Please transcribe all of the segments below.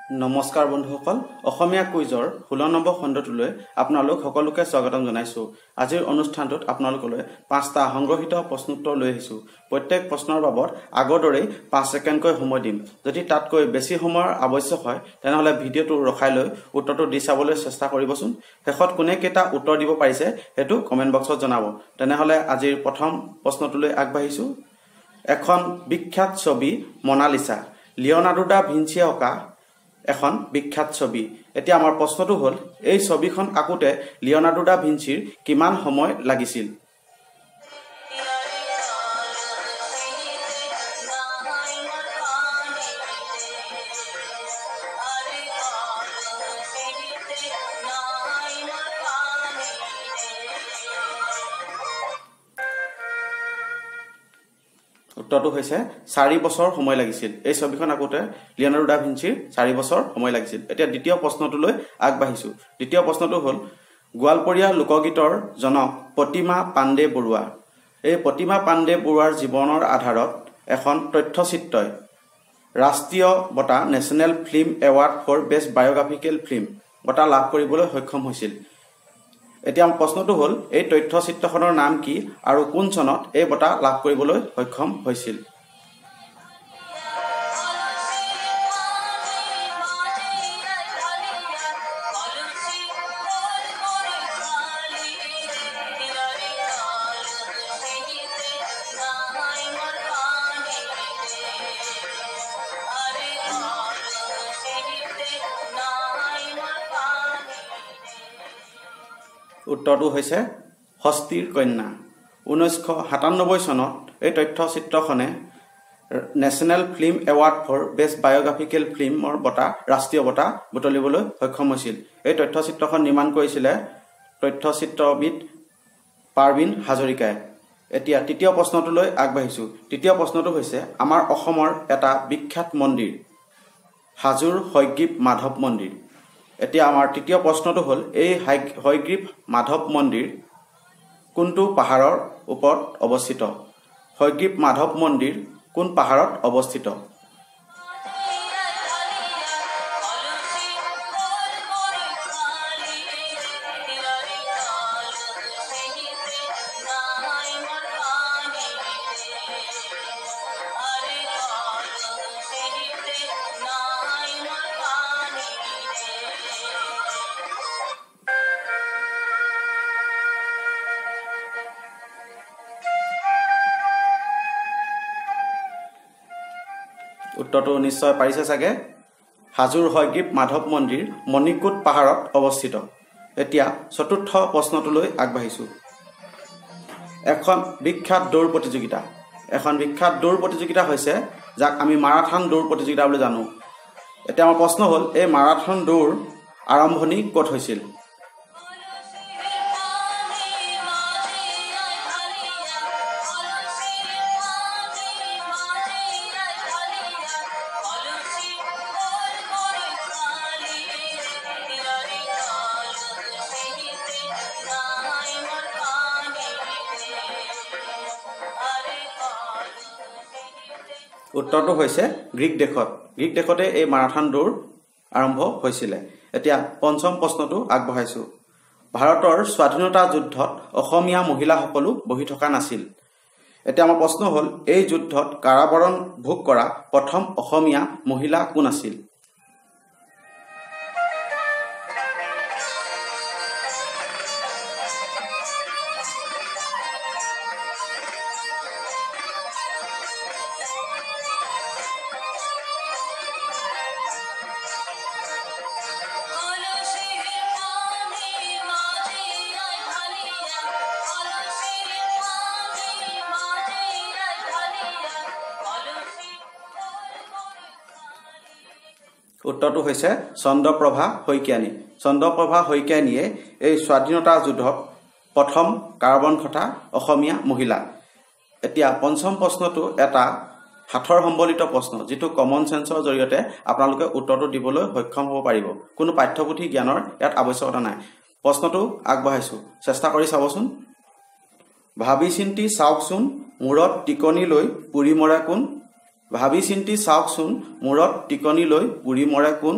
নমস্কাৰ বন্ধুসকল অসমীয়া কুইজৰ 16 নম্বৰ খণ্ডটোলৈ আপোনালোক সকলোকে স্বাগতম জনাইছো। আজিৰ অনুষ্ঠানটোত আপোনালোকলৈ 5টা সংগ্ৰহিত প্ৰশ্নোত্তৰ লৈ আহিছো। প্ৰত্যেক প্ৰশ্নৰ বাবদ আগৰদৰে 5 ছেকেণ্ডকৈ সময় দিম। যদি তাতকৈ বেছি সময়ৰ আৱশ্যক হয় তেনেহলে ভিডিঅটো ৰখাই লৈ উত্তৰটো দি চাবলৈ চেষ্টা কৰিবচোন। শেষত কোনে কেইটা উত্তৰ দিব পাৰিছে হেতু কমেন্ট বক্সত জনাব। তেনেহলে আজিৰ প্ৰথম প্ৰশ্নটোলৈ আগবাঢ়িছো। এখন বিখ্যাত ছবি মনালিসা লিওনাৰ্ডো দা ভিঞ্চিয়ে অঁকা এখন বিখ্যাত ছবি। এতিয়া আমাৰ প্ৰশ্নটো হ'ল এই ছবিখন আঁকোতে লিওনাৰ্ডো দা ভিঞ্চিৰ কিমান সময় লাগিছিল? উত্তৰটো হৈছে 4 বছৰ সময় লাগিছিল। এই ছবিখন আঁকোতে লিওনাৰ্ডো দা ভিঞ্চিৰ 4 বছৰ সময় লাগিছিল। এতিয়া দ্বিতীয় প্ৰশ্নটোলৈ আগবাঢ়িছো। দ্বিতীয় প্ৰশ্নটো হ'ল গোৱালপৰীয়া লোকগীতৰ জনক প্ৰতিমা পাণ্ডে বৰুৱা। এই প্ৰতিমা পাণ্ডে বৰুৱাৰ জীৱনৰ আধাৰত এখন তথ্যচিত্ৰই ৰাষ্ট্ৰীয় বঁটা national film award for best biographical film বঁটা লাভ কৰিবলৈ সক্ষম হৈছিল। এতিয়া প্ৰশ্নটো হ'ল এই তথ্যচিত্ৰখনৰ নাম কি আৰু কোন চনত এই বঁটা লাভ কৰিবলৈ সক্ষম হৈছিল? উত্তৰটো হৈছে হস্তীৰ কন্যা। 1997 চনত এই তথ্যচিত্ৰখনে national film award for best biographical ফিল্মৰ বঁটা ৰাষ্ট্ৰীয় বঁটা বুটলিবলৈ সক্ষম হৈছিল। এই তথ্যচিত্ৰখন নিৰ্মাণ কৰিছিলে তথ্যচিত্ৰবিদ পাৰ্বিন হাজৰিকাই। এতিয়া তৃতীয় প্ৰশ্নটোলৈ আগবাঢ়িছো। তৃতীয় প্ৰশ্নটো হৈছে আমাৰ অসমৰ এটা বিখ্যাত মন্দিৰ হাজোৰ হয়গ্ৰীৱ মাধৱ মন্দিৰ। এতিয়া আমাৰ তৃতীয় প্ৰশ্নটো হ'ল এই হয়গ্ৰীৱ মাধৱ মন্দিৰ কোনটো পাহাৰৰ ওপৰত অৱস্থিত? হয়গ্ৰীৱ মাধৱ মন্দিৰ কোন পাহাৰত অৱস্থিত? উত্তৰটো নিশ্চয় পাৰিছে চাগে। হাজোৰ হয়গ্ৰীৱ মাধৱ মন্দিৰ মণিকোট পাহাৰত অৱস্থিত। এতিয়া চতুৰ্থ প্ৰশ্নটোলৈ আগবাঢ়িছো। এখন বিখ্যাত দৌৰ প্ৰতিযোগিতা হৈছে যাক আমি মাৰাথন দৌৰ প্ৰতিযোগিতা বুলি জানো। এতিয়া আমাৰ প্ৰশ্ন হ'ল এই মাৰাথন দৌৰ আৰম্ভণি ক'ত হৈছিল? উত্তৰটো হৈছে গ্ৰীক দেশতে এই মাৰাথন দৌৰ আৰম্ভ হৈছিলে। এতিয়া পঞ্চম প্ৰশ্নটো আগবঢ়াইছো। ভাৰতৰ স্বাধীনতা যুদ্ধত অসমীয়া মহিলাসকলো বহি থকা নাছিল। এতিয়া আমাৰ প্ৰশ্ন হ'ল এই যুদ্ধত কাৰাবৰণ ভোগ কৰা প্ৰথম অসমীয়া মহিলা কোন আছিল? উত্তৰটো হৈছে চন্দ্ৰপ্ৰভা শইকীয়ানী। চন্দ্ৰপ্ৰভা শইকীয়ানীয়ে এই স্বাধীনতা যুদ্ধত প্ৰথম কাৰাবৰণ ঘটা অসমীয়া মহিলা। এতিয়া পঞ্চম প্ৰশ্নটো এটা হাতৰ সম্বলিত প্ৰশ্ন যিটো কমন চেন্সৰ জৰিয়তে আপোনালোকে উত্তৰটো দিবলৈ সক্ষম হ'ব পাৰিব। কোনো পাঠ্যপুথি জ্ঞানৰ ইয়াত আৱশ্যকতা নাই। প্ৰশ্নটো আগবঢ়াইছো, চেষ্টা কৰি চাবচোন। ভাবি চিন্তি চাওকচোন মূৰত টিকনি লৈ পুৰি মৰা কোন? ভাবি চিন্তি চাওকচোন মূৰত টিকনি লৈ পুৰি মৰা কোন?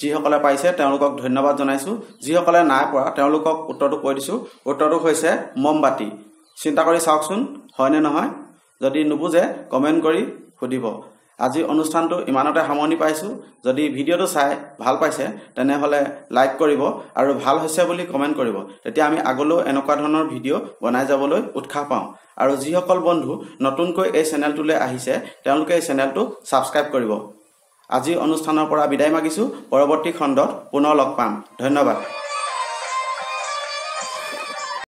যিসকলে পাইছে তেওঁলোকক ধন্যবাদ জনাইছোঁ। যিসকলে নাই পৰা তেওঁলোকক উত্তৰটো কৈ দিছোঁ। উত্তৰটো হৈছে মমবাতি। চিন্তা কৰি চাওকচোন হয়নে নহয়। যদি নুবুজে কমেণ্ট কৰি সুধিব। আজি অনুষ্ঠানটো ইমানতে সামৰণি পাইছোঁ। যদি ভিডিঅ'টো চাই ভাল পাইছে তেনেহ'লে লাইক কৰিব আৰু ভাল হৈছে বুলি কমেণ্ট কৰিব। তেতিয়া আমি আগলৈও এনেকুৱা ধৰণৰ ভিডিঅ' বনাই যাবলৈ উৎসাহ পাওঁ। আৰু যিসকল বন্ধু নতুনকৈ এই চেনেলটোলৈ আহিছে তেওঁলোকে এই চেনেলটো ছাবস্ক্ৰাইব কৰিব। আজি অনুষ্ঠানৰ পৰা বিদায় মাগিছোঁ। পৰৱৰ্তী খণ্ডত পুনৰ লগ পাম। ধন্যবাদ।